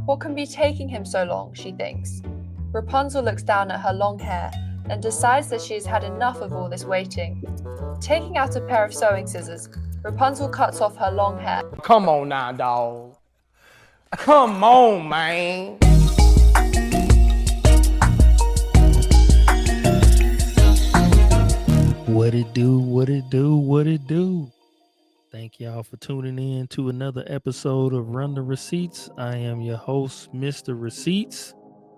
What can be taking him so long, she thinks. Rapunzel looks down at her long hair and decides that she has had enough of all this waiting. Taking out a pair of sewing scissors, Rapunzel cuts off her long hair. Come on now, dog. Come on, man. What it do, what it do, what it do. Thank y'all for tuning in to another episode of Run the Receipts. I am your host, Mr. Receipts.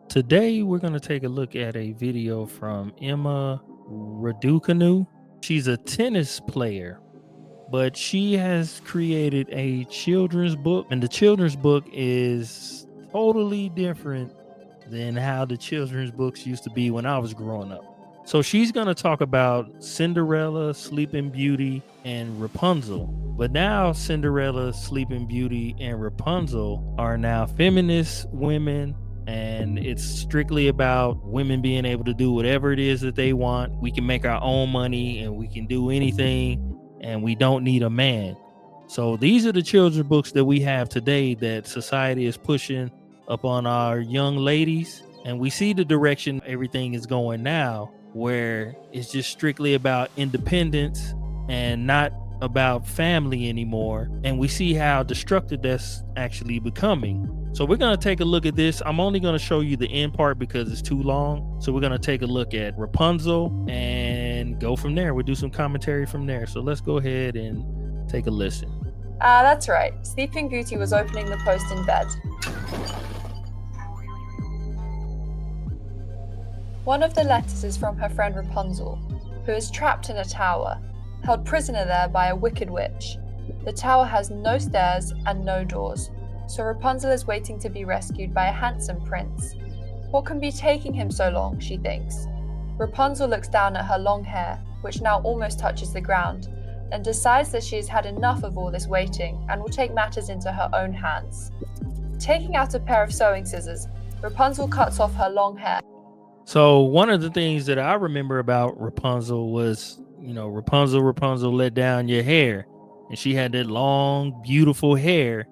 Today, we're going to take a look at a video from Emma Raducanu. She's a tennis player, but she has created a children's book, and the children's book is totally different than how the children's books used to be when I was growing up. So she's going to talk about Cinderella, Sleeping Beauty, and Rapunzel. But now Cinderella, Sleeping Beauty, and Rapunzel are now feminist women, and it's strictly about women being able to do whatever it is that they want. We can make our own money and we can do anything, and we don't need a man. So these are the children's books that we have today that society is pushing upon our young ladies. And we see the direction everything is going now, where it's just strictly about independence and not about family anymore. And we see how destructive that's actually becoming. So we're going to take a look at this. I'm only going to show you the end part because it's too long. So we're going to take a look at Rapunzel and go from there. We'll do some commentary from there. So let's go ahead and take a listen. That's right. Sleeping Beauty was opening the post in bed. One of the letters is from her friend Rapunzel, who is trapped in a tower, held prisoner there by a wicked witch. The tower has no stairs and no doors, so Rapunzel is waiting to be rescued by a handsome prince. What can be taking him so long, she thinks. Rapunzel looks down at her long hair, which now almost touches the ground, and decides that she has had enough of all this waiting and will take matters into her own hands. Taking out a pair of sewing scissors, Rapunzel cuts off her long hair. So one of the things that I remember about Rapunzel was, Rapunzel, let down your hair. And she had that long, beautiful hair.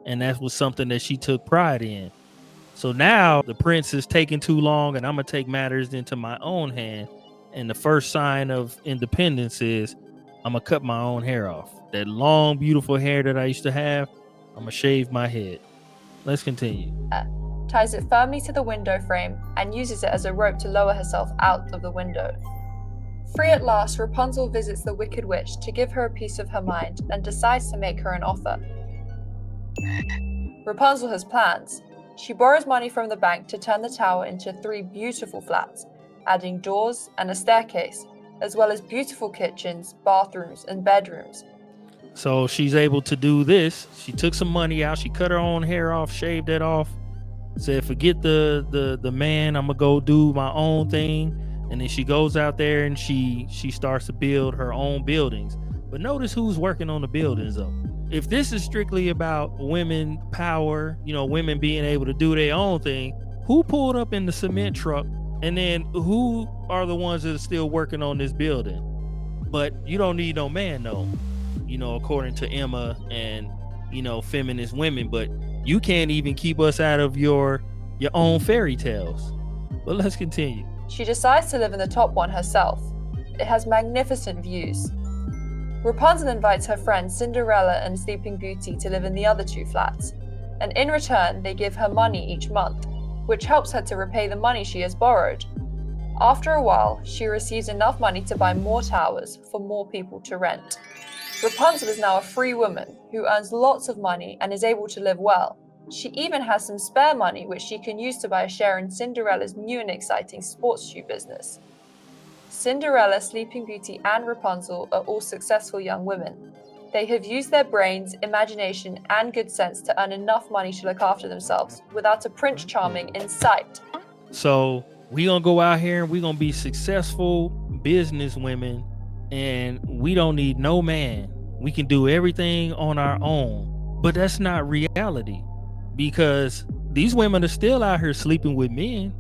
And that was something that she took pride in. So now the prince is taking too long and I'm going to take matters into my own hand. And the first sign of independence is I'm going to cut my own hair off. That long, beautiful hair that I used to have, I'm going to shave my head. Let's continue. Ties it firmly to the window frame and uses it as a rope to lower herself out of the window. Free at last, Rapunzel visits the wicked witch to give her a piece of her mind and decides to make her an offer. Rapunzel has plans. She borrows money from the bank to turn the tower into 3 beautiful flats, adding doors and a staircase, as well as beautiful kitchens, bathrooms, and bedrooms. So she's able to do this. She took some money out. She cut her own hair off, shaved it off. Said, forget the man, I'm gonna go do my own thing. And then she goes out there and she starts to build her own buildings. But notice who's working on the buildings though. If this is strictly about women power, women being able to do their own thing, who pulled up in the cement truck? And then who are the ones that are still working on this building? But you don't need no man though, according to Emma and feminist women. But you can't even keep us out of your own fairy tales. But let's continue. She decides to live in the top one herself. It has magnificent views. Rapunzel invites her friends Cinderella and Sleeping Beauty to live in the other 2 flats, and in return they give her money each month, which helps her to repay the money she has borrowed. After a while, she receives enough money to buy more towers for more people to rent. Rapunzel is now a free woman who earns lots of money and is able to live well. She even has some spare money which she can use to buy a share in Cinderella's new and exciting sports shoe business. Cinderella, Sleeping Beauty, and Rapunzel are all successful young women. They have used their brains, imagination, and good sense to earn enough money to look after themselves without a Prince Charming in sight. So we gonna go out here and we gonna be successful business women, and we don't need no man. We can do everything on our own. But that's not reality, because these women are still out here sleeping with men.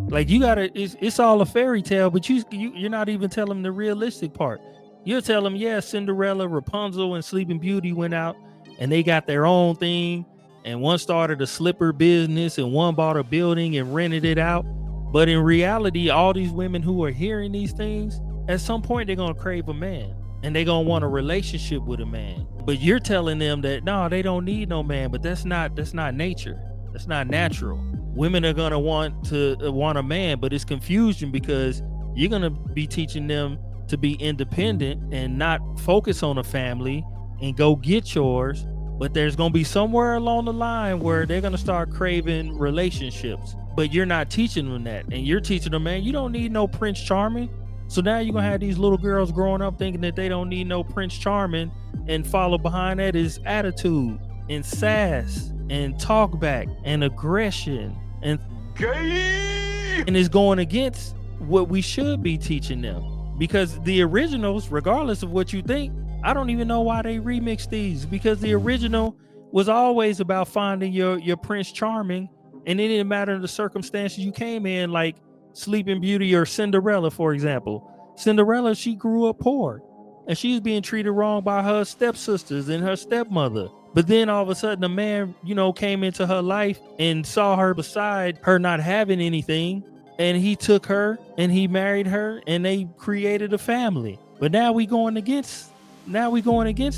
Like, it's all a fairy tale, but you're not even telling them the realistic part. You'll tell them, yeah, Cinderella, Rapunzel, and Sleeping Beauty went out and they got their own thing and one started a slipper business and one bought a building and rented it out. But in reality, all these women who are hearing these things, at some point they're going to crave a man and they're going to want a relationship with a man. But you're telling them that no, they don't need no man, but that's not nature. That's not natural. Women are going to want a man, but it's confusion because you're going to be teaching them to be independent and not focus on a family and go get yours. But there's going to be somewhere along the line where they're going to start craving relationships, but you're not teaching them that. And you're teaching them, man, you don't need no Prince Charming. So now you're going to have these little girls growing up thinking that they don't need no Prince Charming, and follow behind that is attitude and sass and talk back and aggression and it's going against what we should be teaching them. Because the originals, regardless of what you think, I don't even know why they remixed these, because the original was always about finding your Prince Charming, and it didn't matter the circumstances you came in, like Sleeping Beauty or Cinderella, for example. Cinderella, she grew up poor and she's being treated wrong by her stepsisters and her stepmother. But then all of a sudden a man, came into her life and saw her beside her not having anything, and he took her and he married her and they created a family. But now we going against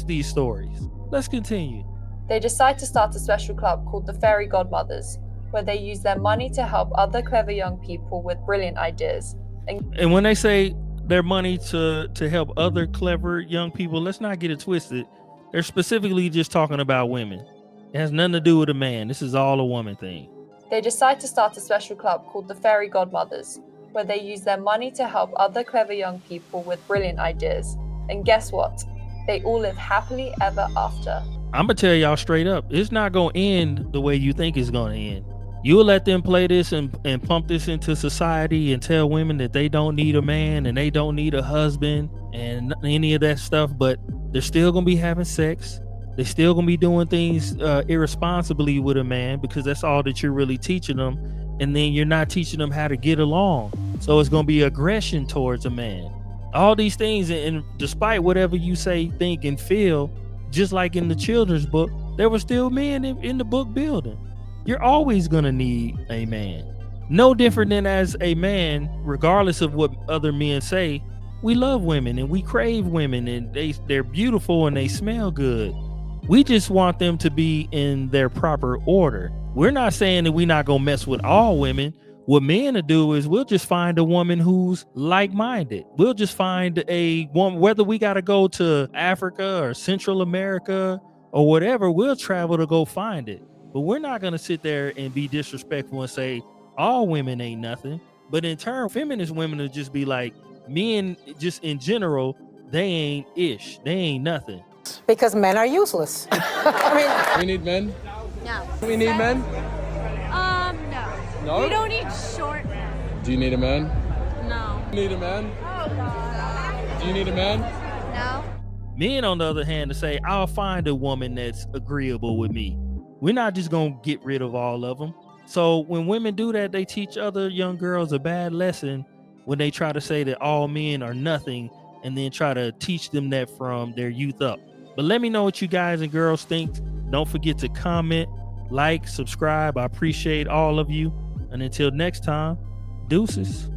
these stories. Let's continue. They decide to start a special club called the Fairy Godmothers, where they use their money to help other clever young people with brilliant ideas. And when they say their money to help other clever young people, let's not get it twisted. They're specifically just talking about women. It has nothing to do with a man. This is all a woman thing. They decide to start a special club called the Fairy Godmothers, where they use their money to help other clever young people with brilliant ideas. And guess what? They all live happily ever after. I'm gonna tell y'all straight up, it's not gonna end the way you think it's gonna end. You'll let them play this and pump this into society and tell women that they don't need a man and they don't need a husband and any of that stuff, but they're still gonna be having sex. They're still gonna be doing things irresponsibly with a man, because that's all that you're really teaching them. And then you're not teaching them how to get along. So it's gonna be aggression towards a man. All these things, and despite whatever you say, think, and feel, just like in the children's book, there were still men in the book building. You're always going to need a man. No different than as a man, regardless of what other men say, we love women and we crave women, and they're beautiful and they smell good. We just want them to be in their proper order. We're not saying that we're not going to mess with all women. What men will do is we'll just find a woman who's like-minded. We'll just find a woman, whether we got to go to Africa or Central America or whatever, we'll travel to go find it. But we're not going to sit there and be disrespectful and say all women ain't nothing. But in turn, feminist women will just be like, men just in general, they ain't ish. They ain't nothing. Because men are useless. We need men? No. We need men? No. No? We don't need short men. Do you need a man? No. You need a man? Oh, God. Do you need a man? No. Men, on the other hand, to say, I'll find a woman that's agreeable with me. We're not just going to get rid of all of them. So when women do that, they teach other young girls a bad lesson when they try to say that all men are nothing, and then try to teach them that from their youth up. But let me know what you guys and girls think. Don't forget to comment, like, subscribe. I appreciate all of you. And until next time, deuces.